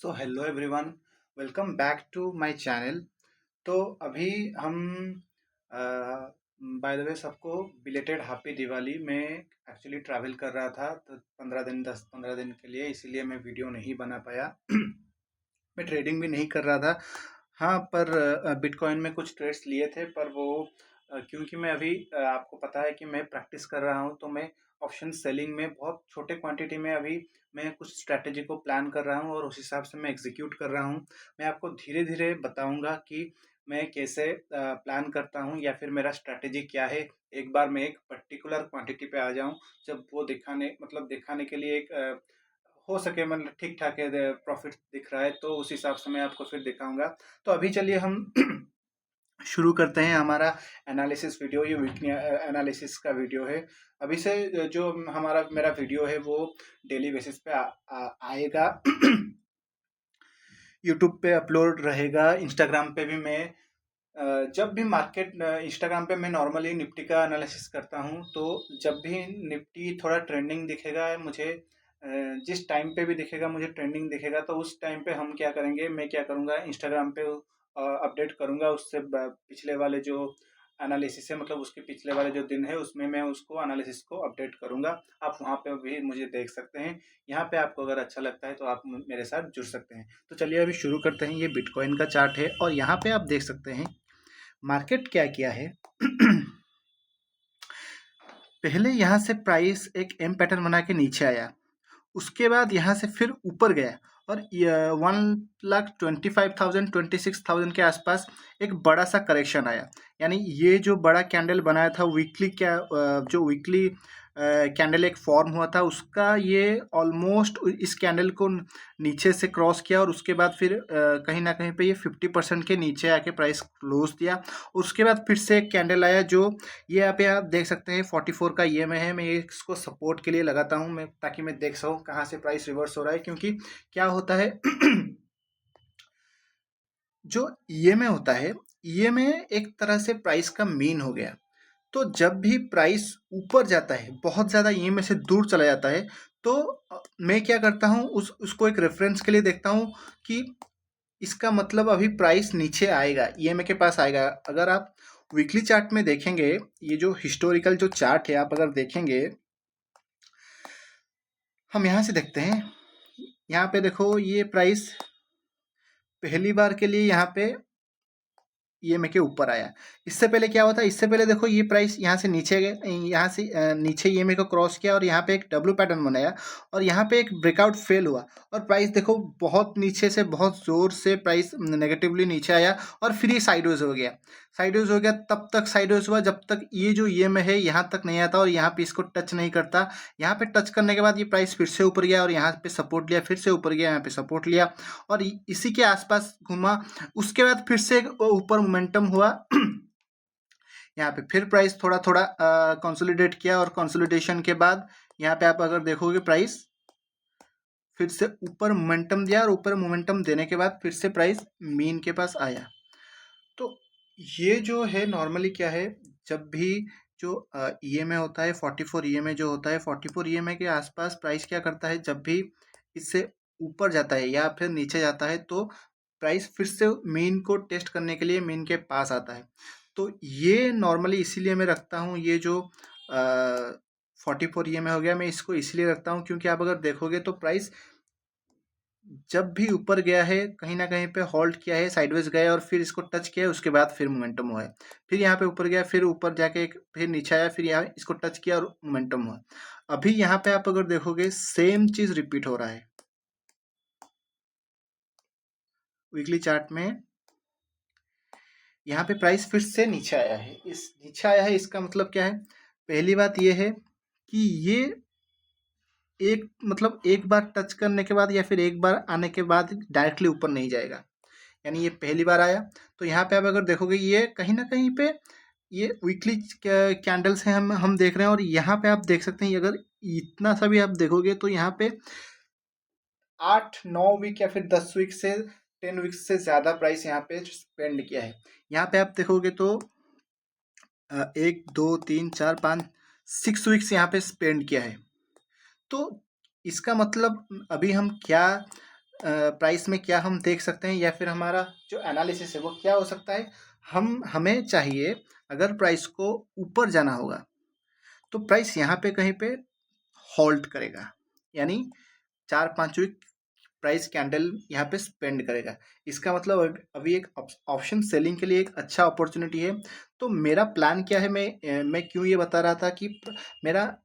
So hello everyone, welcome back to my channel. तो अभी हम बाय द वे सबको बिलेटेड हैप्पी दिवाली में एक्चुअली ट्रैवल कर रहा था तो 10-15 दिन के लिए, इसीलिए मैं वीडियो नहीं बना पाया। मैं ट्रेडिंग भी नहीं कर रहा था। हाँ, पर बिटकॉइन में कुछ ट्रेड्स लिए थे, पर वो क्योंकि मैं अभी आपको पता है कि मैं प्रैक्टिस कर रहा हूँ, तो मैं ऑप्शन सेलिंग में बहुत छोटे क्वांटिटी में अभी मैं कुछ स्ट्रैटेजी को प्लान कर रहा हूँ और उस हिसाब से मैं एग्जीक्यूट कर रहा हूँ। मैं आपको धीरे धीरे बताऊंगा कि मैं कैसे प्लान करता हूँ या फिर मेरा स्ट्रैटेजी क्या है। एक बार मैं एक पर्टिकुलर क्वांटिटी पे आ जाऊँ, जब वो दिखाने के लिए एक हो सके, मतलब ठीक ठाक है, प्रॉफिट दिख रहा है, तो उस हिसाब से मैं आपको फिर दिखाऊंगा। तो अभी चलिए हम शुरू करते हैं हमारा एनालिसिस वीडियो। ये वीकली एनालिसिस का वीडियो है। अभी से जो हमारा मेरा वीडियो है वो डेली बेसिस पे आएगा। यूट्यूब पे अपलोड रहेगा, इंस्टाग्राम पे भी मैं जब भी मार्केट इंस्टाग्राम पे मैं नॉर्मली निफ्टी का एनालिसिस करता हूँ, तो जब भी निफ्टी थोड़ा ट्रेंडिंग दिखेगा मुझे, जिस टाइम पे भी दिखेगा मुझे ट्रेंडिंग दिखेगा, तो उस टाइम पे हम क्या करेंगे, मैं क्या करूँगा, इंस्टाग्राम पे अपडेट करूँगा उससे पिछले वाले जो एनालिसिस है, मतलब उसके पिछले वाले जो दिन है उसमें मैं उसको एनालिसिस को अपडेट करूँगा। आप वहाँ पे भी मुझे देख सकते हैं। यहाँ पे आपको अगर अच्छा लगता है तो आप मेरे साथ जुड़ सकते हैं। तो चलिए अभी शुरू करते हैं। ये बिटकॉइन का चार्ट है और यहाँ पे आप देख सकते हैं मार्केट क्या किया है। पहले यहाँ से प्राइस एक एम पैटर्न बना के नीचे आया, उसके बाद यहाँ से फिर ऊपर गया और 1,25,000 26,000 के आसपास एक बड़ा सा करेक्शन आया। यानी ये जो बड़ा कैंडल बनाया था वीकली, जो वीकली कैंडल एक फॉर्म हुआ था, उसका ये ऑलमोस्ट इस कैंडल को नीचे से क्रॉस किया और उसके बाद फिर कहीं ना कहीं पे ये 50% के नीचे आके प्राइस क्लोज दिया। उसके बाद फिर से एक कैंडल आया, जो ये यहाँ पे आप देख सकते हैं 44 का ये में है। मैं इसको सपोर्ट के लिए लगाता हूँ, मैं ताकि मैं देख सकूँ कहाँ से प्राइस रिवर्स हो रहा है। क्योंकि क्या होता है जो ईएमए होता है, ईएमए एक तरह से प्राइस का मीन हो गया। तो जब भी प्राइस ऊपर जाता है, बहुत ज़्यादा ईएमए से दूर चला जाता है, तो मैं क्या करता हूँ, उसको एक रेफरेंस के लिए देखता हूँ कि इसका मतलब अभी प्राइस नीचे आएगा, ईएमए के पास आएगा। अगर आप वीकली चार्ट में देखेंगे, ये जो हिस्टोरिकल जो चार्ट है आप अगर देखेंगे, हम यहाँ से देखते हैं। यहाँ पे देखो, ये प्राइस पहली बार के लिए यहाँ पे ईएमए के ऊपर आया। इससे पहले क्या हुआ था, इससे पहले देखो ये प्राइस यहाँ से नीचे गए, यहाँ से नीचे ईएमए को क्रॉस किया और यहाँ पे एक डब्ल्यू पैटर्न बनाया और यहाँ पे एक ब्रेकआउट फेल हुआ और प्राइस देखो बहुत नीचे से बहुत जोर से प्राइस नेगेटिवली नीचे आया और फिर ये साइडवेज हो गया। साइडवेज हो गया तब तक साइडवेज हुआ जब तक ये जो ईएमए है यहाँ तक नहीं आता और यहाँ पे इसको टच नहीं करता। यहाँ पे टच करने के बाद ये प्राइस फिर से ऊपर गया और यहाँ पे सपोर्ट लिया, फिर से ऊपर गया, यहाँ पे सपोर्ट लिया और इसी के आसपास घूमा। उसके बाद फिर से ऊपर मोमेंटम हुआ। यहाँ पे फिर प्राइस थोड़ा थोड़ा कंसोलिडेट किया और कंसोलिडेशन के बाद यहाँ पे आप अगर देखोगे प्राइस फिर से ऊपर मोमेंटम दिया और ऊपर मोमेंटम देने के बाद फिर से प्राइस मीन के पास आया। तो ये जो है नॉर्मली क्या है, जब भी जो ईएमए होता है 44 ईएमए जो होता है, 44 ईएमए के आसपास प्राइस क्या करता है, जब भी इससे ऊपर जाता है या फिर नीचे जाता है तो प्राइस फिर से मीन को टेस्ट करने के लिए मीन के पास आता है। तो ये नॉर्मली इसीलिए मैं रखता हूँ, ये जो 44 ईएमए हो गया, मैं इसको इसलिए रखता हूँ क्योंकि आप अगर देखोगे तो प्राइस जब भी ऊपर गया है कहीं ना कहीं पे होल्ड किया है, साइडवेज गया और फिर इसको टच किया है, उसके बाद फिर मोमेंटम हुआ है। फिर यहाँ पे ऊपर गया, फिर ऊपर जाके एक फिर नीचे आया, फिर यहाँ इसको टच किया और मोमेंटम हुआ। अभी यहाँ पे आप अगर देखोगे सेम चीज रिपीट हो रहा है वीकली चार्ट में। यहाँ पे प्राइस फिर से नीचे आया है, इस नीचे आया है, इसका मतलब क्या है, पहली बात ये है कि ये एक मतलब एक बार टच करने के बाद या फिर एक बार आने के बाद डायरेक्टली ऊपर नहीं जाएगा। यानी ये पहली बार आया, तो यहाँ पे आप अगर देखोगे ये कहीं ना कहीं पे ये वीकली कैंडल्स हैं, हम देख रहे हैं और यहाँ पे आप देख सकते हैं, अगर इतना सा भी आप देखोगे तो यहाँ पे 8-9 वीक या फिर 10 वीक से 10 वीक से ज़्यादा प्राइस यहाँ पे स्पेंड किया है। यहाँ पे आप देखोगे तो 1 2 3 4 5 6 वीक्स यहाँ पे स्पेंड किया है। तो इसका मतलब अभी हम क्या प्राइस में क्या हम देख सकते हैं या फिर हमारा जो एनालिसिस है वो क्या हो सकता है। हमें चाहिए अगर प्राइस को ऊपर जाना होगा तो प्राइस यहाँ पे कहीं पे होल्ड करेगा, यानी 4-5 वीक प्राइस कैंडल यहाँ पे स्पेंड करेगा। इसका मतलब अभी एक ऑप्शन सेलिंग के लिए एक अच्छा अपॉर्चुनिटी है। तो मेरा प्लान क्या है, मैं क्यों ये बता रहा था कि मेरा,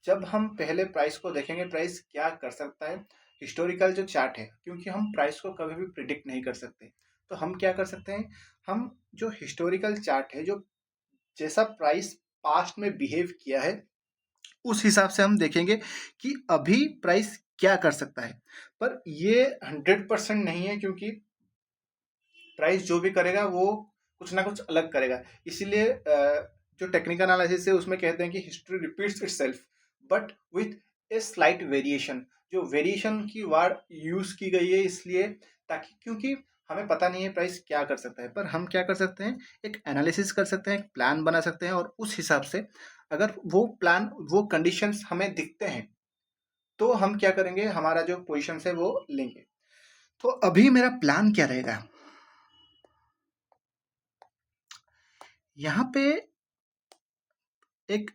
जब हम पहले प्राइस को देखेंगे प्राइस क्या कर सकता है, हिस्टोरिकल जो चार्ट है, क्योंकि हम प्राइस को कभी भी प्रिडिक्ट नहीं कर सकते, तो हम क्या कर सकते हैं, हम जो हिस्टोरिकल चार्ट है, जो जैसा प्राइस पास्ट में बिहेव किया है उस हिसाब से हम देखेंगे कि अभी प्राइस क्या कर सकता है। पर ये 100% नहीं है, क्योंकि प्राइस जो भी करेगा वो कुछ ना कुछ अलग करेगा। इसीलिए जो टेक्निकल एनालिसिस है उसमें कहते हैं कि history repeats itself but with a slight variation. जो वेरिएशन की वर्ड यूज की गई है इसलिए, ताकि, क्योंकि हमें पता नहीं है प्राइस क्या कर सकता है, पर हम क्या कर सकते हैं, एक एनालिसिस कर सकते हैं, एक प्लान बना सकते हैं, और उस हिसाब से अगर वो प्लान, वो कंडीशंस हमें दिखते हैं तो हम क्या करेंगे, हमारा जो पोजीशन है वो लेंगे। तो अभी मेरा प्लान क्या रहेगा, यहाँ पे एक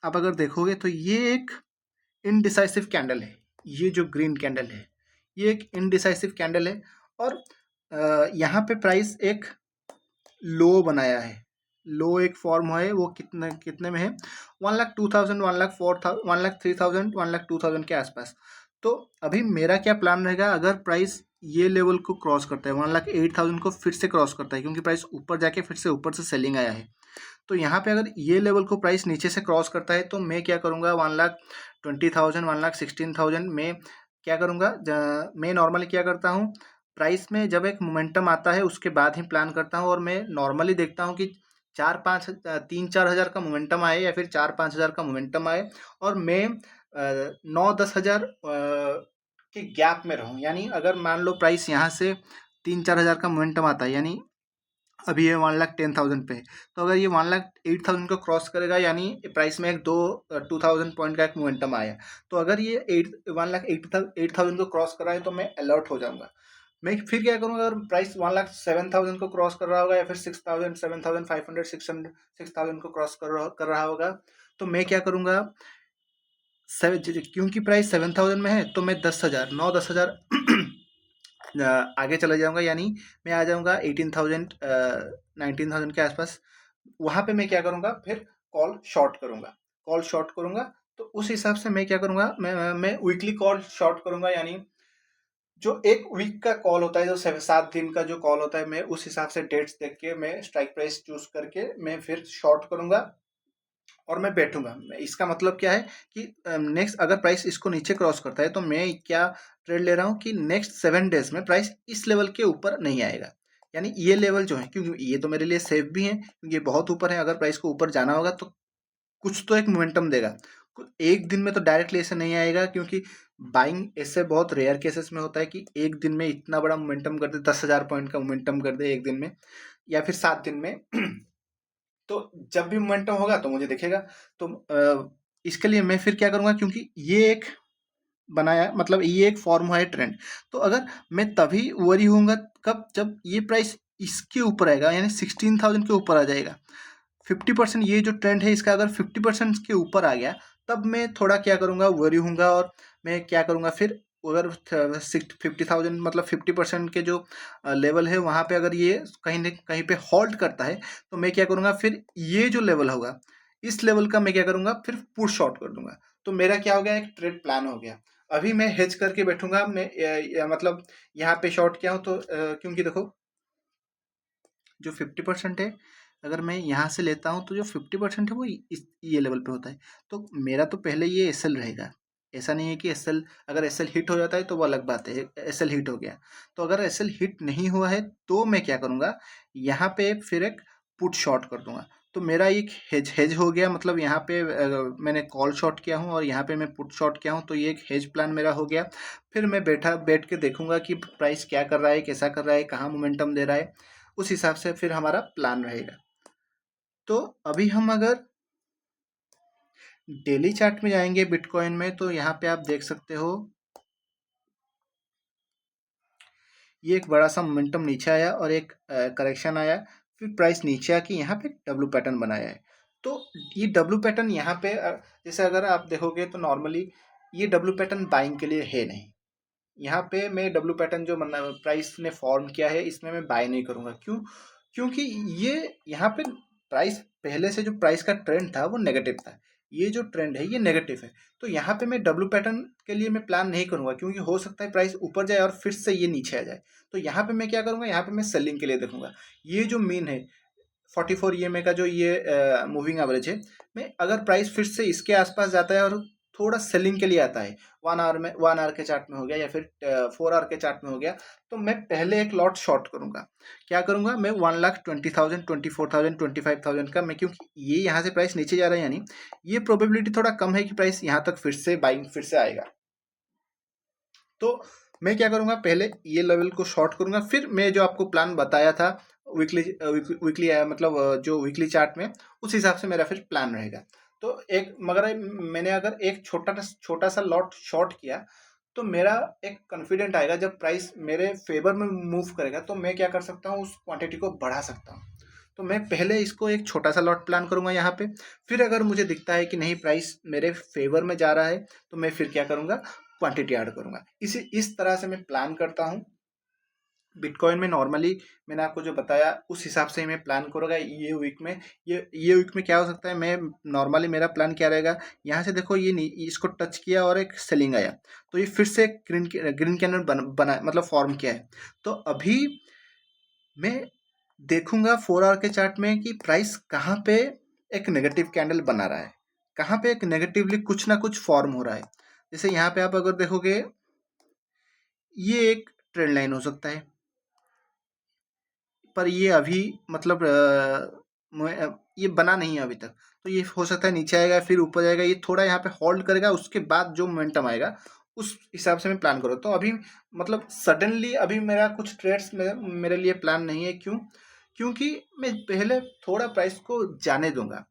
आप अगर देखोगे तो ये एक इनडिसाइसिव कैंडल है। ये जो ग्रीन कैंडल है ये एक इनडिसाइसिव कैंडल है, और यहाँ पे प्राइस एक लो बनाया है। लो एक फॉर्म है, वो कितने कितने में है, 1,02,000, 1,04,000, 1,03,000, 1,02,000 के आसपास। तो अभी मेरा क्या प्लान रहेगा, अगर प्राइस ये लेवल को क्रॉस करता है, 1,08,000 को फिर से क्रॉस करता है, क्योंकि प्राइस ऊपर जाके फिर से ऊपर से सेलिंग आया है, तो यहाँ पे अगर ये लेवल को प्राइस नीचे से क्रॉस करता है तो मैं क्या करूँगा, 1,20,000, 1,16,000 में क्या करूँगा, मैं नॉर्मली क्या करता हूँ, प्राइस में जब एक मोमेंटम आता है उसके बाद ही प्लान करता हूँ, और मैं नॉर्मली देखता हूँ कि 3-4 हज़ार का मोमेंटम आए या फिर 4-5 हज़ार का मोमेंटम आए, और मैं 9-10 हज़ार के गैप में रहूँ। यानी अगर मान लो प्राइस यहाँ से 3-4 हज़ार का मोमेंटम आता है, यानी अभी ये 1,10,000 पे है, तो अगर ये 1,08,000 को क्रॉस करेगा, यानी प्राइस में एक 2,000 पॉइंट का एक मोमेंटम आया, तो अगर ये 1,08,000 को क्रॉस कर रहा है तो मैं अलर्ट हो जाऊंगा। मैं फिर क्या करूंगा, अगर प्राइस 1,07,000 को क्रॉस कर रहा होगा या फिर 6,000, 7,500, 6,000 को क्रॉस कर रहा होगा, तो मैं क्या करूंगा, क्योंकि प्राइस 7,000 में है तो मैं 10,000, 9-10 हज़ार आगे चला जाऊंगा, यानी मैं आ जाऊंगा 18,000, 19,000 के आसपास। वहां पे मैं क्या करूंगा, फिर कॉल शॉर्ट करूंगा। तो उस हिसाब से मैं क्या करूंगा, मैं वीकली कॉल शॉर्ट करूंगा, यानी जो एक वीक का कॉल होता है, जो 7 दिन का जो कॉल होता है, मैं उस हिसाब से डेट्स देख के मैं स्ट्राइक प्राइस चूज करके मैं फिर शॉर्ट करूंगा और मैं बैठूंगा। इसका मतलब क्या है कि नेक्स्ट अगर प्राइस इसको नीचे क्रॉस करता है तो मैं क्या ट्रेड ले रहा हूँ कि नेक्स्ट 7 डेज में प्राइस इस लेवल के ऊपर नहीं आएगा। यानी ये लेवल जो है, क्योंकि ये तो मेरे लिए सेफ भी है, क्योंकि ये बहुत ऊपर है, अगर प्राइस को ऊपर जाना होगा तो कुछ तो एक मोमेंटम देगा। एक दिन में तो डायरेक्टली ऐसे नहीं आएगा, क्योंकि बाइंग ऐसे बहुत रेयर केसेस में होता है कि एक दिन में इतना बड़ा मोमेंटम कर दे, 10,000 पॉइंट का मोमेंटम कर दे एक दिन में या फिर 7 दिन में। तो जब भी मोमेंटम होगा तो मुझे दिखेगा। तो इसके लिए मैं फिर क्या करूंगा, क्योंकि ये एक बनाया, मतलब ये एक फॉर्म हुआ है ट्रेंड, तो अगर मैं तभी वरी होऊंगा कब, जब ये प्राइस इसके ऊपर आएगा, यानी 16,000 के ऊपर आ जाएगा। 50%, ये जो ट्रेंड है इसका अगर 50% के ऊपर आ गया, तब मैं थोड़ा क्या करूंगा, वरी होऊंगा, और मैं क्या करूंगा फिर, अगर 50,000 मतलब 50% के जो लेवल है वहां पे अगर ये कहीं न कहीं पे हॉल्ट करता है, तो मैं क्या करूंगा, फिर ये जो लेवल होगा इस लेवल का मैं क्या करूंगा, फिर पुश शॉर्ट कर दूंगा। तो मेरा क्या हो गया, एक ट्रेड प्लान हो गया। अभी मैं हेज करके बैठूंगा, मैं मतलब यहाँ पे शॉर्ट किया हूँ तो क्योंकि देखो जो 50% है, अगर मैं यहाँ से लेता हूँ तो जो 50% है वो ये लेवल पे होता है। तो मेरा तो पहले ये एस एल रहेगा। ऐसा नहीं है कि एस एल, अगर एस एल हिट हो जाता है तो वो अलग बात है, एस एल हिट हो गया। तो अगर एस एल हिट नहीं हुआ है तो मैं क्या करूँगा, यहाँ पे फिर एक पुट शॉर्ट कर दूंगा। तो मेरा एक हेज हो गया, मतलब यहाँ पे मैंने कॉल शॉर्ट किया हूँ और यहाँ पे मैं पुट शॉर्ट किया हूँ, तो ये एक हेज प्लान मेरा हो गया। फिर मैं बैठ के देखूंगा कि प्राइस क्या कर रहा है, कैसा कर रहा है, कहाँ मोमेंटम दे रहा है, उस हिसाब से फिर हमारा प्लान रहेगा। तो अभी हम अगर डेली चार्ट में जाएंगे बिटकॉइन में, तो यहाँ पे आप देख सकते हो ये एक बड़ा सा मोमेंटम नीचे आया और एक करेक्शन आया, फिर प्राइस नीचे आके यहाँ पे डब्लू पैटर्न बनाया है। तो ये डब्लू पैटर्न यहाँ पे जैसे अगर आप देखोगे तो नॉर्मली ये डब्लू पैटर्न बाइंग के लिए है नहीं। यहाँ पे मैं डब्लू पैटर्न जो प्राइस ने फॉर्म किया है इसमें मैं बाय नहीं करूँगा। क्यों? क्योंकि ये यहाँ पे प्राइस पहले से जो प्राइस का ट्रेंड था वो नेगेटिव था। ये जो ट्रेंड है ये नेगेटिव है। तो यहाँ पे मैं डब्लू पैटर्न के लिए मैं प्लान नहीं करूँगा, क्योंकि हो सकता है प्राइस ऊपर जाए और फिर से ये नीचे आ जाए। तो यहाँ पे मैं क्या करूँगा, यहाँ पे मैं सेलिंग के लिए देखूंगा। ये जो मीन है 44 ईएमए का जो ये मूविंग एवरेज है, मैं अगर प्राइस फिर से इसके आसपास जाता है और थोड़ा सेलिंग के लिए आता है, 1 आवर के चार्ट में हो गया या फिर 4 आवर के चार्ट में हो गया, तो मैं पहले एक लॉट शॉर्ट करूंगा। क्या करूंगा मैं, 1,20,000, 24,000, 25,000 का मैं, क्योंकि ये यहाँ से प्राइस नीचे जा रहा है, यानी ये प्रोबेबिलिटी थोड़ा कम है कि प्राइस यहाँ तक फिर से बाइंग फिर से आएगा। तो मैं क्या करूंगा, पहले ये लेवल को शॉर्ट करूंगा, फिर मैं जो आपको प्लान बताया था वीकली मतलब जो वीकली चार्ट में, उस हिसाब से मेरा फिर प्लान रहेगा। तो एक मगर मैंने अगर एक छोटा सा लॉट शॉर्ट किया तो मेरा एक कॉन्फिडेंट आएगा, जब प्राइस मेरे फेवर में मूव करेगा तो मैं क्या कर सकता हूँ, उस क्वांटिटी को बढ़ा सकता हूँ। तो मैं पहले इसको एक छोटा सा लॉट प्लान करूंगा यहाँ पे, फिर अगर मुझे दिखता है कि नहीं प्राइस मेरे फेवर में जा रहा है तो मैं फिर क्या करूंगा, क्वांटिटी ऐड करूंगा। इस तरह से मैं प्लान करता हूँ। बिटकॉइन में नॉर्मली मैंने आपको जो बताया उस हिसाब से ही मैं प्लान करूँगा। ये वीक में क्या हो सकता है, मैं नॉर्मली मेरा प्लान क्या रहेगा, यहाँ से देखो ये इसको टच किया और एक सेलिंग आया, तो ये फिर से ग्रीन कैंडल बना मतलब फॉर्म किया है। तो अभी मैं देखूंगा 4 आवर के चार्ट में कि प्राइस कहाँ पे एक नेगेटिव कैंडल बना रहा है, कहाँ पे एक नेगेटिवली कुछ ना कुछ फॉर्म हो रहा है। जैसे यहाँ पे आप अगर देखोगे, ये एक ट्रेंड लाइन हो सकता है, पर ये अभी मतलब ये बना नहीं है अभी तक। तो ये हो सकता है नीचे आएगा फिर ऊपर जाएगा, ये थोड़ा यहाँ पे होल्ड करेगा, उसके बाद जो मोमेंटम आएगा उस हिसाब से मैं प्लान करूँ। तो अभी मतलब सडनली अभी मेरा कुछ ट्रेड्स में मेरे लिए प्लान नहीं है। क्यों? क्योंकि मैं पहले थोड़ा प्राइस को जाने दूंगा।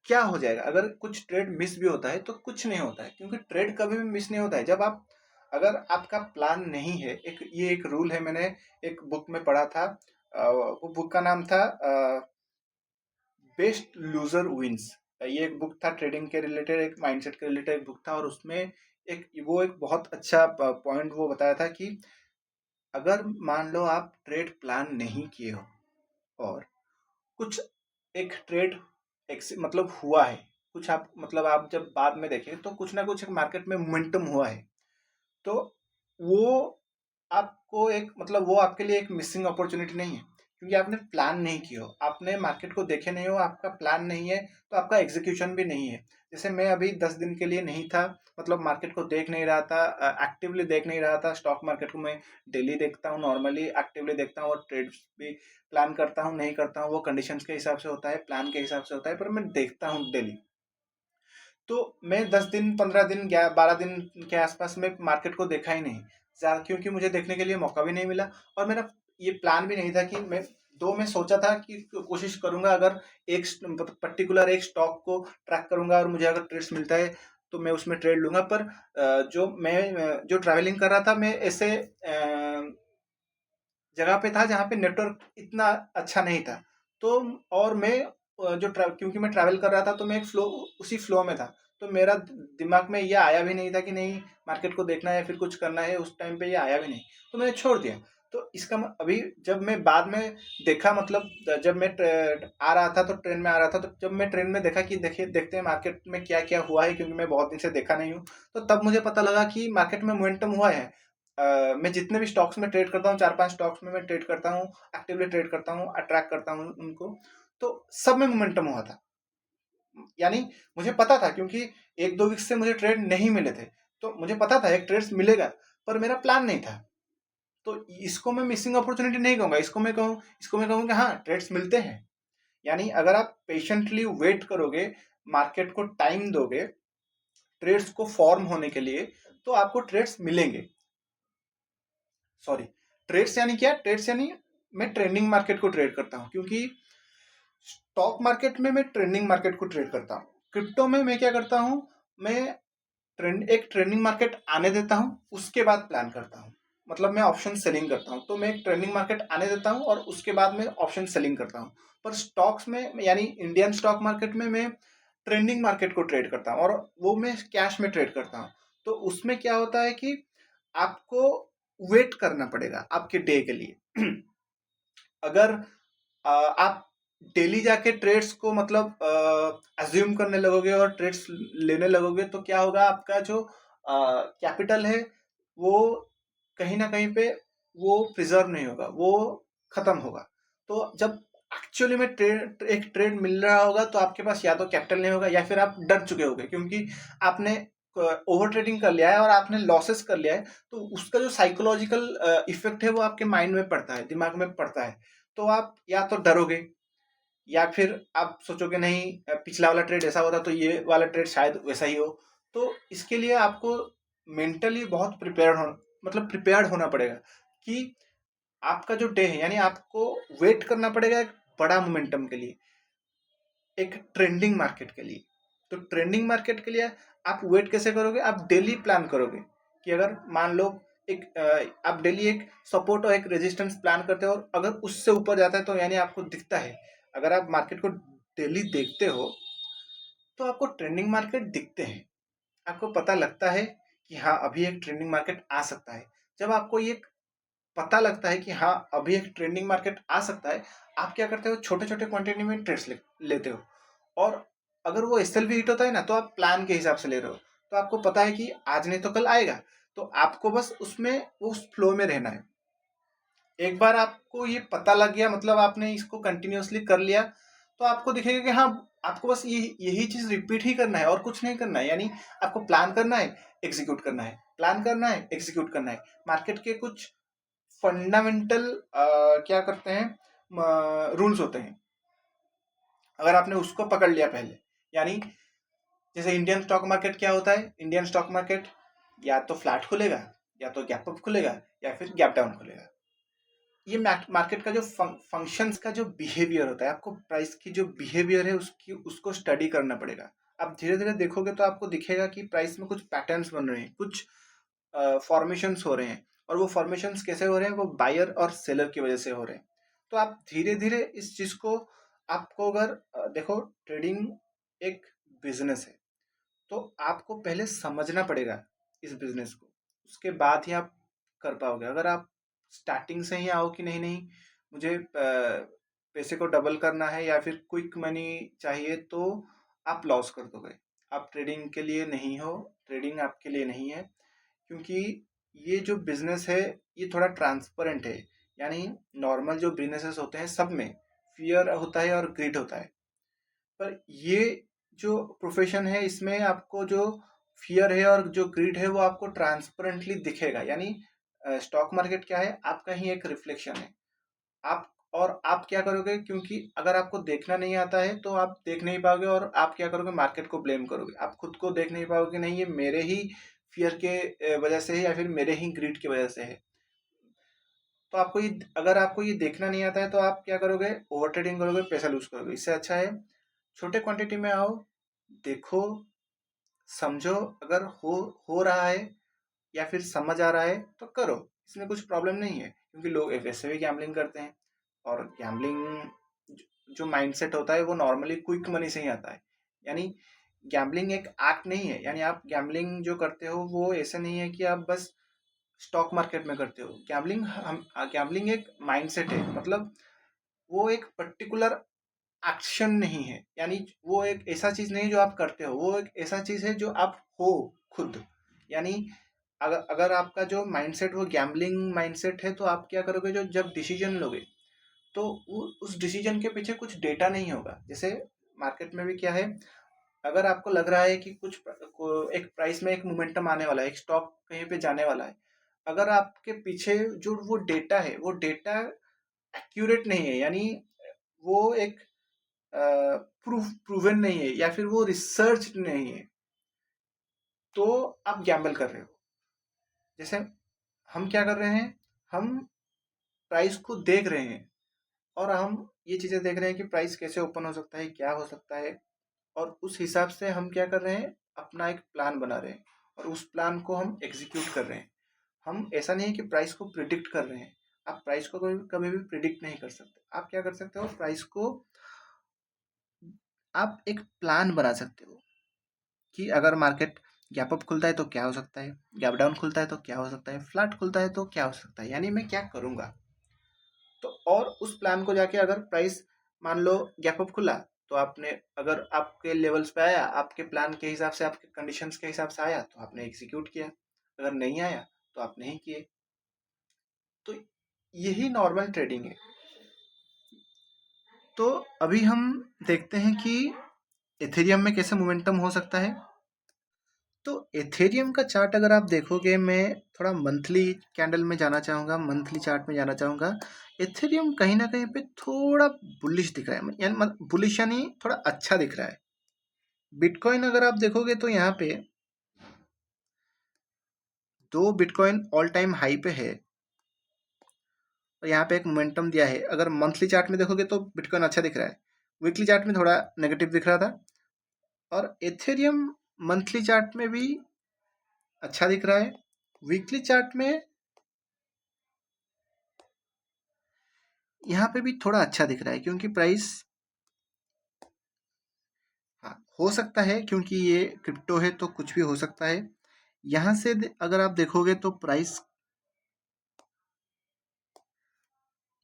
क्या हो जाएगा अगर कुछ ट्रेड मिस भी होता है तो कुछ नहीं होता है, क्योंकि ट्रेड कभी भी मिस नहीं होता है जब आप, अगर आपका प्लान नहीं है। ये एक रूल है, मैंने एक बुक में पढ़ा था, वो बुक का नाम था बेस्ट लूजर विंस। ये एक बुक था ट्रेडिंग के रिलेटेड, एक माइंडसेट के रिलेटेड एक बुक था, और उसमें एक बहुत अच्छा पॉइंट वो बताया था कि अगर मान लो आप ट्रेड प्लान नहीं किए हो और कुछ एक ट्रेड मतलब हुआ है, कुछ आप मतलब आप जब बाद में देखें तो कुछ ना कुछ एक मार्केट में मोमेंटम हुआ है, तो वो आपको एक मतलब वो आपके लिए एक मिसिंग अपॉर्चुनिटी नहीं है, क्योंकि आपने प्लान नहीं किया हो, आपने मार्केट को देखे नहीं हो, आपका प्लान नहीं है, तो आपका एग्जीक्यूशन भी नहीं है। जैसे मैं अभी 10 दिन के लिए नहीं था, मतलब मार्केट को देख नहीं रहा था, एक्टिवली देख नहीं रहा था। स्टॉक मार्केट को मैं डेली देखता हूँ, नॉर्मली एक्टिवली देखता हूँ, और ट्रेड्स भी प्लान करता हूँ नहीं करता हूँ वो कंडीशंस के हिसाब से होता है, प्लान के हिसाब से होता है, पर मैं देखता हूँ डेली। तो मैं 10 दिन 15 दिन 12 दिन के आसपास में मार्केट को देखा ही नहीं, क्योंकि मुझे देखने के लिए मौका भी नहीं मिला, और मेरा ये प्लान भी नहीं था कि मैं सोचा था कि कोशिश करूंगा, अगर एक पर्टिकुलर एक स्टॉक को ट्रैक करूंगा और मुझे अगर ट्रेड्स मिलता है तो मैं उसमें ट्रेड लूंगा। पर जो ट्रैवलिंग कर रहा था मैं ऐसे जगह पे था जहाँ पे नेटवर्क इतना अच्छा नहीं था। तो और मैं क्योंकि मैं ट्रैवल कर रहा था तो मैं उसी फ्लो में था, तो मेरा दिमाग में ये आया भी नहीं था कि नहीं मार्केट को देखना है फिर कुछ करना है, उस टाइम पे ये आया भी नहीं, तो मैंने छोड़ दिया। तो अभी जब मैं बाद में देखा, मतलब जब मैं आ रहा था तो ट्रेन में आ रहा था, तो जब मैं ट्रेन में देखा कि देखते हैं मार्केट में क्या क्या हुआ है, क्योंकि मैं बहुत दिन से देखा नहीं हूँ, तो तब मुझे पता लगा कि मार्केट में मोमेंटम हुआ है। मैं जितने भी स्टॉक्स में ट्रेड करता हूँ, 4-5 स्टॉक्स में मैं ट्रेड करता हूँ, एक्टिवली ट्रेड करता हूँ, अट्रैक्ट करता हूँ उनको, तो सब में मोमेंटम हुआ था। यानी मुझे पता था, क्योंकि 1-2 वीक से मुझे ट्रेड नहीं मिले थे, तो मुझे पता था एक ट्रेड्स मिलेगा, पर मेरा प्लान नहीं था। तो इसको मैं मिसिंग अपॉर्चुनिटी नहीं कहूंगा, इसको मैं कहूँगा हाँ ट्रेड्स मिलते हैं। यानी अगर आप पेशेंटली वेट करोगे, मार्केट को टाइम दोगे ट्रेड्स को फॉर्म होने के लिए, तो आपको ट्रेड्स मिलेंगे। सॉरी, ट्रेड्स यानी क्या, ट्रेड्स यानी मैं ट्रेंडिंग मार्केट को ट्रेड करता हूँ, क्योंकि स्टॉक मार्केट में मैं ट्रेंडिंग मार्केट को ट्रेड करता हूँ। क्रिप्टो में मैं क्या करता हूँ, मैं एक ट्रेंडिंग मार्केट आने देता हूँ, उसके बाद प्लान करता हूँ। मतलब मैं ऑप्शन सेलिंग करता हूँ, तो मैं एक ट्रेंडिंग मार्केट आने देता हूँ और उसके बाद में ऑप्शन सेलिंग करता हूँ। पर स्टॉक्स में यानी इंडियन स्टॉक मार्केट में मैं ट्रेंडिंग मार्केट को ट्रेड करता हूँ और वो मैं कैश में ट्रेड करता हूँ। तो उसमें क्या होता है कि आपको वेट करना पड़ेगा आपके डे के लिए। अगर आप डेली जाके ट्रेड्स को मतलब अज्यूम करने लगोगे और ट्रेड्स लेने लगोगे, तो क्या होगा, आपका जो कैपिटल है वो कहीं ना कहीं पे वो प्रिजर्व नहीं होगा, वो खत्म होगा। तो जब एक्चुअली में एक ट्रेड मिल रहा होगा तो आपके पास या तो कैपिटल नहीं होगा या फिर आप डर चुके होगे, क्योंकि आपने ओवर ट्रेडिंग कर लिया है और आपने लॉसेस कर लिया है। तो उसका जो साइकोलॉजिकल इफेक्ट है वो आपके माइंड में पड़ता है, दिमाग में पड़ता है। तो आप या तो डरोगे या फिर आप सोचोगे नहीं पिछला वाला ट्रेड ऐसा होता तो ये वाला ट्रेड शायद वैसा ही हो। तो इसके लिए आपको मेंटली बहुत प्रिपेयर्ड होना पड़ेगा कि आपका जो डे है, यानी आपको वेट करना पड़ेगा एक बड़ा मोमेंटम के लिए, एक ट्रेंडिंग मार्केट के लिए। तो ट्रेंडिंग मार्केट के लिए आप वेट कैसे करोगे, आप डेली प्लान करोगे कि अगर मान लो आप डेली एक सपोर्ट और एक रेजिस्टेंस प्लान करते हो और अगर उससे ऊपर जाता है तो यानी आपको दिखता है। अगर आप मार्केट को डेली देखते हो तो आपको ट्रेंडिंग मार्केट दिखते हैं, आपको पता लगता है कि हाँ अभी एक ट्रेंडिंग मार्केट आ सकता है। जब आपको ये पता लगता है कि हाँ अभी एक ट्रेंडिंग मार्केट आ सकता है, आप क्या करते हो, छोटे छोटे क्वांटिटी में ट्रेड्स लेते हो। और अगर वो एसएल भी हिट होता है ना, तो आप प्लान के हिसाब से ले रहे हो, तो आपको पता है कि आज नहीं तो कल आएगा। तो आपको बस उसमें उस फ्लो में रहना है। एक बार आपको ये पता लग गया, मतलब आपने इसको कंटिन्यूअसली कर लिया, तो आपको दिखेगा कि हाँ आपको बस यही चीज रिपीट ही करना है और कुछ नहीं करना है। यानी आपको प्लान करना है, एग्जीक्यूट करना है, प्लान करना है, एग्जीक्यूट करना है। मार्केट के कुछ फंडामेंटल क्या करते हैं रूल्स होते हैं, अगर आपने उसको पकड़ लिया पहले, यानी जैसे इंडियन स्टॉक मार्केट क्या होता है, इंडियन स्टॉक मार्केट या तो फ्लैट खुलेगा, या तो गैप अप खुलेगा, या फिर गैप डाउन खुलेगा। ये मार्केट का जो फंक्शंस का जो बिहेवियर होता है, आपको प्राइस की जो बिहेवियर है उसको स्टडी करना पड़ेगा। आप धीरे धीरे देखोगे तो आपको दिखेगा कि प्राइस में कुछ पैटर्न्स बन रहे हैं, कुछ फॉर्मेशंस हो रहे हैं। और वो फॉर्मेशंस कैसे हो रहे हैं, वो बायर और सेलर की वजह से हो रहे हैं। तो आप धीरे धीरे इस चीज को, आपको अगर देखो, ट्रेडिंग एक बिजनेस है, तो आपको पहले समझना पड़ेगा इस बिजनेस को, उसके बाद ही आप कर पाओगे। अगर आप स्टार्टिंग से ही आओ कि नहीं नहीं मुझे पैसे को डबल करना है या फिर क्विक मनी चाहिए, तो आप लॉस कर दोगे। आप ट्रेडिंग के लिए नहीं हो, ट्रेडिंग आपके लिए नहीं है। क्योंकि ये जो बिजनेस है ये थोड़ा ट्रांसपेरेंट है। यानी नॉर्मल जो बिजनेसेस होते हैं सब में फियर होता है और ग्रीड होता है, पर ये जो प्रोफेशन है इसमें आपको जो फियर है और जो ग्रीड है वो आपको ट्रांसपेरेंटली दिखेगा। यानी स्टॉक मार्केट क्या है, आपका ही एक रिफ्लेक्शन है। आप क्या करोगे, क्योंकि अगर आपको देखना नहीं आता है तो आप देख नहीं पाओगे और आप क्या करोगे, मार्केट को ब्लेम करोगे। आप खुद को देख नहीं पाओगे, नहीं ये मेरे ही फियर के वजह से है या फिर मेरे ही ग्रीड की वजह से है। तो अगर आपको ये देखना नहीं आता है तो आप क्या करोगे, ओवर ट्रेडिंग करोगे, पैसा लूज करोगे। इससे अच्छा है छोटे क्वांटिटी में आओ, देखो, समझो, अगर हो रहा है या फिर समझ आ रहा है तो करो, इसमें कुछ प्रॉब्लम नहीं है। क्योंकि लोग वैसे भी गैम्बलिंग करते हैं, और गैम्बलिंग जो माइंडसेट होता है वो नॉर्मली क्विक मनी से ही आता है। यानी गैम्बलिंग एक एक्ट नहीं है, यानी आप गैम्बलिंग जो करते हो वो ऐसा नहीं है कि आप बस स्टॉक मार्केट में करते हो। गैम्बलिंग एक माइंडसेट है, मतलब वो एक पर्टिकुलर एक्शन नहीं है। यानी वो एक ऐसा चीज नहीं जो आप करते हो, वो एक ऐसा चीज है जो आप हो खुद। यानी अगर आपका जो माइंडसेट वो गैम्बलिंग माइंडसेट है, तो आप क्या करोगे, जो जब डिसीजन लोगे तो उस डिसीजन के पीछे कुछ डेटा नहीं होगा। जैसे मार्केट में भी क्या है, अगर आपको लग रहा है कि एक प्राइस में एक मोमेंटम आने वाला है, एक स्टॉक कहीं पे जाने वाला है, अगर आपके पीछे जो वो डेटा है वो डेटा एक्यूरेट नहीं है, यानी वो एक प्रूवन नहीं है या फिर वो रिसर्च नहीं है, तो आप गैम्बल कर रहे हो। जैसे हम क्या कर रहे हैं, हम प्राइस को देख रहे हैं और हम ये चीजें देख रहे हैं कि प्राइस कैसे ओपन हो सकता है, क्या हो सकता है, और उस हिसाब से हम क्या कर रहे हैं, अपना एक प्लान बना रहे हैं और उस प्लान को हम एग्जीक्यूट कर रहे हैं। हम ऐसा नहीं है कि प्राइस को प्रिडिक्ट कर रहे हैं। आप प्राइस को कभी कभी भी प्रिडिक्ट नहीं कर सकते। आप क्या कर सकते हो, प्राइस को आप एक प्लान बना सकते हो कि अगर मार्केट गैप अप खुलता है तो क्या हो सकता है, गैप डाउन खुलता है तो क्या हो सकता है, फ्लैट खुलता है तो क्या हो सकता है, यानी मैं क्या करूंगा। तो और उस प्लान को जाके अगर प्राइस मान लो गैप अप खुला, तो आपने अगर आपके लेवल्स पे आया, आपके प्लान के हिसाब से, आपके कंडीशंस के हिसाब से आया तो आपने एग्जीक्यूट किया, अगर नहीं आया तो आप नहीं किए। तो यही नॉर्मल ट्रेडिंग है। तो अभी हम देखते हैं कि एथेरियम में कैसे मोमेंटम हो सकता है। तो एथेरियम का चार्ट अगर आप देखोगे, मैं थोड़ा मंथली कैंडल में जाना चाहूँगा, मंथली चार्ट में जाना चाहूँगा। एथेरियम कहीं ना कहीं पे थोड़ा बुलिश दिख रहा है, यानी बुलिश यानी थोड़ा अच्छा दिख रहा है। बिटकॉइन अगर आप देखोगे तो यहाँ पे 2 बिटकॉइन ऑल टाइम हाई पे है और यहाँ पे एक मोमेंटम दिया है। अगर मंथली चार्ट में देखोगे तो बिटकॉइन अच्छा दिख रहा है, वीकली चार्ट में थोड़ा नेगेटिव दिख रहा था। और एथेरियम मंथली चार्ट में भी अच्छा दिख रहा है, वीकली चार्ट में यहाँ पे भी थोड़ा अच्छा दिख रहा है, क्योंकि प्राइस, हाँ हो सकता है क्योंकि ये क्रिप्टो है तो कुछ भी हो सकता है। यहाँ से अगर आप देखोगे तो प्राइस,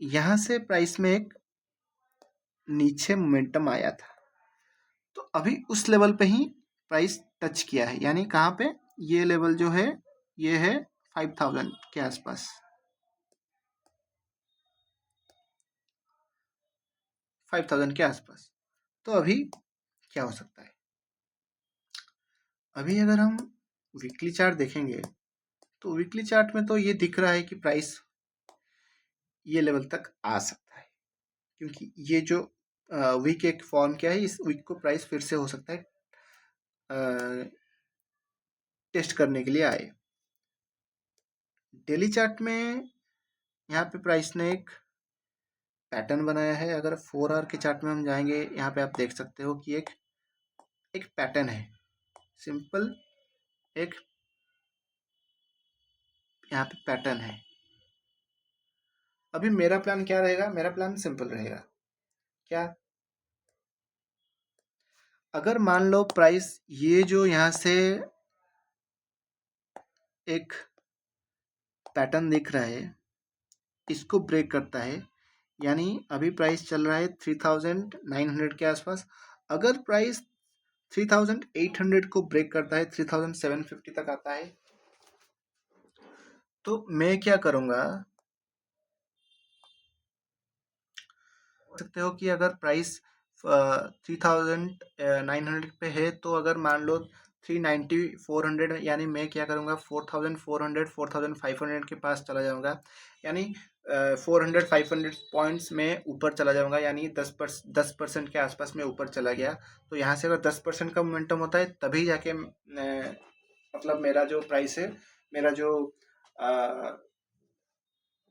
यहाँ से प्राइस में एक नीचे मोमेंटम आया था, तो अभी उस लेवल पे ही प्राइस टच किया है, यानी कहाँ पे, ये लेवल जो है ये है 5000 के आसपास, 5000 के आसपास। तो अभी क्या हो सकता है, अभी अगर हम वीकली चार्ट देखेंगे तो वीकली चार्ट में तो ये दिख रहा है कि प्राइस ये लेवल तक आ सकता है, क्योंकि ये जो वीक एक फॉर्म किया है, इस वीक को प्राइस फिर से हो सकता है टेस्ट करने के लिए आए। डेली चार्ट में यहाँ पे प्राइस ने एक पैटर्न बनाया है। अगर 4 आवर के चार्ट में हम जाएंगे, यहाँ पे आप देख सकते हो कि एक एक पैटर्न है, सिंपल एक यहाँ पे पैटर्न है। अभी मेरा प्लान क्या रहेगा, मेरा प्लान सिंपल रहेगा। क्या, अगर मान लो प्राइस ये जो यहाँ से एक पैटर्न दिख रहा है इसको ब्रेक करता है, यानी अभी प्राइस चल रहा है 3900 के आसपास। अगर प्राइस 3800 को ब्रेक करता है, 3750 तक आता है, तो मैं क्या करूँगा, सकते हो कि अगर प्राइस 3900 पे है, तो अगर मान लो 390 400, यानी मैं क्या करूँगा, 4400 4500 के पास चला जाऊँगा, यानी 400 500 पॉइंट्स में ऊपर चला जाऊँगा, यानी 10% के आसपास में ऊपर चला गया। तो यहाँ से अगर 10% का मोमेंटम होता है तभी जाके मतलब मेरा जो प्राइस है, मेरा जो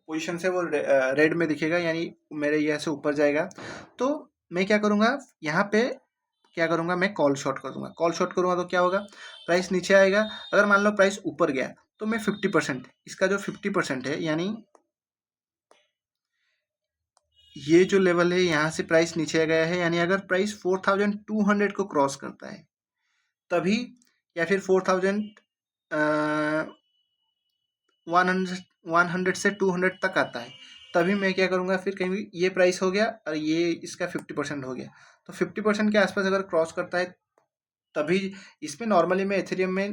पोजीशन से वो रेड में दिखेगा, यानी मेरे यहाँ से ऊपर जाएगा। तो मैं क्या करूँगा, यहाँ पे क्या करूँगा, मैं कॉल शॉर्ट कर दूंगा। कॉल शॉर्ट करूँगा तो क्या होगा, प्राइस नीचे आएगा। अगर मान लो प्राइस ऊपर गया तो मैं 50%, इसका जो 50% है, यानी ये जो लेवल है यहाँ से प्राइस नीचे गया है, यानी अगर प्राइस 4200 को क्रॉस करता है तभी, या फिर 100 से 200 तक आता है, तभी मैं क्या करूँगा, फिर कहीं ये प्राइस हो गया और ये इसका 50% हो गया, तो 50% के आसपास अगर क्रॉस करता है तभी। इसमें नॉर्मली मैं एथेरियम में,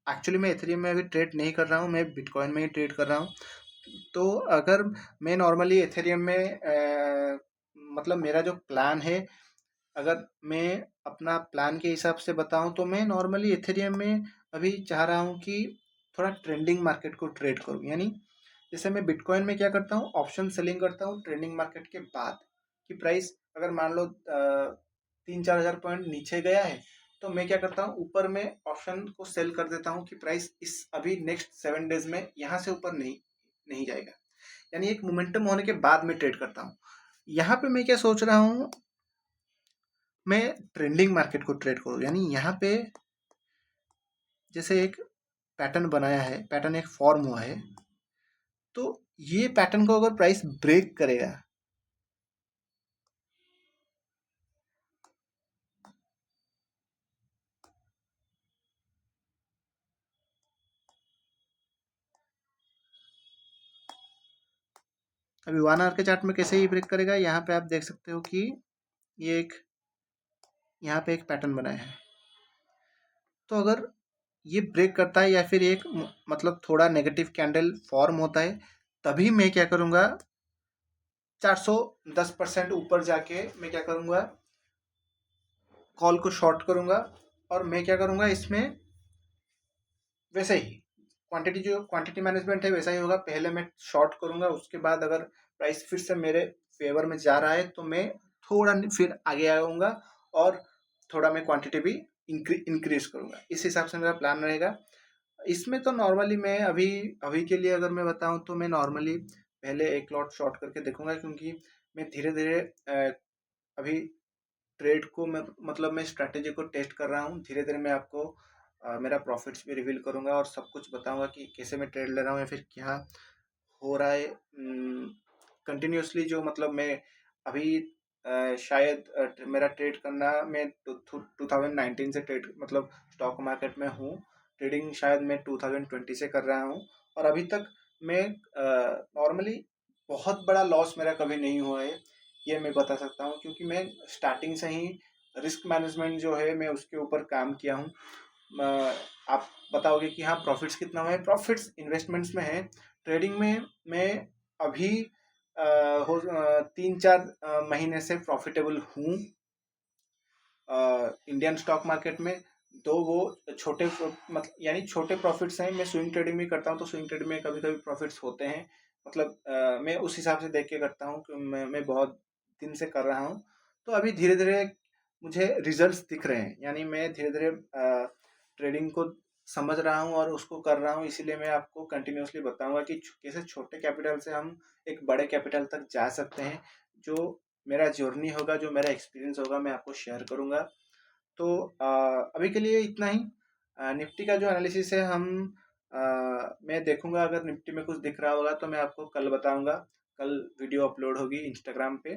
एक्चुअली मैं एथेरियम में अभी ट्रेड नहीं कर रहा हूँ, मैं बिटकॉइन में ही ट्रेड कर रहा हूँ। तो अगर मैं नॉर्मली एथेरियम में मतलब मेरा जो प्लान है, अगर मैं अपना प्लान के हिसाब से बताऊं तो मैं नॉर्मली एथेरियम में अभी चाह रहा हूं कि थोड़ा ट्रेंडिंग मार्केट को ट्रेड करूं, यानी जैसे मैं बिटकॉइन में क्या करता हूं, ऑप्शन सेलिंग करता हूं ट्रेंडिंग मार्केट के बाद, कि प्राइस अगर मान लो 3-4 हज़ार पॉइंट नीचे गया है, तो मैं क्या करता हूँ, ऊपर में ऑप्शन को सेल कर देता हूँ कि प्राइस इस अभी नेक्स्ट 7 डेज में यहाँ से ऊपर नहीं नहीं जाएगा, यानी एक मोमेंटम होने के बाद में ट्रेड करता हूँ। यहाँ पे मैं क्या सोच रहा हूँ, मैं ट्रेंडिंग मार्केट को ट्रेड करूँ, यानी यहाँ पे जैसे एक पैटर्न बनाया है, पैटर्न एक फॉर्म हुआ है, तो ये पैटर्न को अगर प्राइस ब्रेक करेगा, अभी 1 आवर के चार्ट में कैसे ही ब्रेक करेगा, यहाँ पे आप देख सकते हो कि ये एक, यहाँ पे एक पैटर्न बनाया है। तो अगर ये ब्रेक करता है या फिर एक मतलब थोड़ा नेगेटिव कैंडल फॉर्म होता है, तभी मैं क्या करूँगा, 410% ऊपर जाके मैं क्या करूँगा, कॉल को शॉर्ट करूँगा। और मैं क्या करूँगा इसमें, वैसे ही क्वांटिटी, जो क्वांटिटी मैनेजमेंट है वैसा ही होगा। पहले मैं शॉर्ट करूँगा, उसके बाद अगर प्राइस फिर से मेरे फेवर में जा रहा है तो मैं थोड़ा फिर आगे आऊँगा और थोड़ा मैं क्वांटिटी भी इंक्रीज करूँगा। इस हिसाब से मेरा प्लान रहेगा। इसमें तो नॉर्मली मैं अभी अभी के लिए अगर मैं बताऊँ तो मैं नॉर्मली पहले एक लॉट शॉर्ट करके देखूंगा, क्योंकि मैं धीरे धीरे अभी ट्रेड को मैं मतलब मैं स्ट्रैटेजी को टेस्ट कर रहा हूँ। धीरे धीरे मैं आपको मेरा प्रॉफिट्स भी रिवील करूंगा और सब कुछ बताऊंगा कि कैसे मैं ट्रेड ले रहा हूँ या फिर क्या हो रहा है कंटिन्यूसली। जो मतलब मैं अभी शायद मेरा ट्रेड करना, मैं 2019 से ट्रेड मतलब स्टॉक मार्केट में हूँ। ट्रेडिंग शायद मैं 2020 से कर रहा हूँ और अभी तक मैं नॉर्मली बहुत बड़ा लॉस मेरा कभी नहीं हुआ है, ये मैं बता सकता हूँ, क्योंकि मैं स्टार्टिंग से ही रिस्क मैनेजमेंट जो है मैं उसके ऊपर काम किया हूँ। आप बताओगे कि हाँ प्रॉफिट्स कितना हुआ है, प्रॉफिट्स इन्वेस्टमेंट्स में है। ट्रेडिंग में मैं अभी 3-4 महीने से प्रॉफिटेबल हूँ इंडियन स्टॉक मार्केट में। तो वो छोटे मतलब यानी छोटे प्रॉफिट्स हैं। मैं स्विंग ट्रेडिंग भी करता हूँ, तो स्विंग ट्रेडिंग में कभी कभी प्रॉफिट्स होते हैं। मतलब मैं उस हिसाब से देख के करता हूँ कि मैं बहुत दिन से कर रहा हूँ। तो अभी धीरे धीरे मुझे रिजल्ट्स दिख रहे हैं, यानी मैं धीरे धीरे ट्रेडिंग को समझ रहा हूँ और उसको कर रहा हूँ। इसीलिए मैं आपको कंटिन्यूसली बताऊंगा कि कैसे छोटे कैपिटल से हम एक बड़े कैपिटल तक जा सकते हैं। जो मेरा जर्नी होगा, जो मेरा एक्सपीरियंस होगा, मैं आपको शेयर करूंगा। तो अभी के लिए इतना ही। निफ्टी का जो एनालिसिस है हम अ, मैं देखूंगा, अगर निफ्टी में कुछ दिख रहा होगा तो मैं आपको कल बताऊंगा। कल वीडियो अपलोड होगी इंस्टाग्राम पे।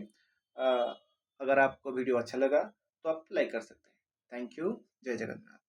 अगर आपको वीडियो अच्छा लगा तो आप लाइक कर सकते हैं। Thank you. जय जगन्नाथ।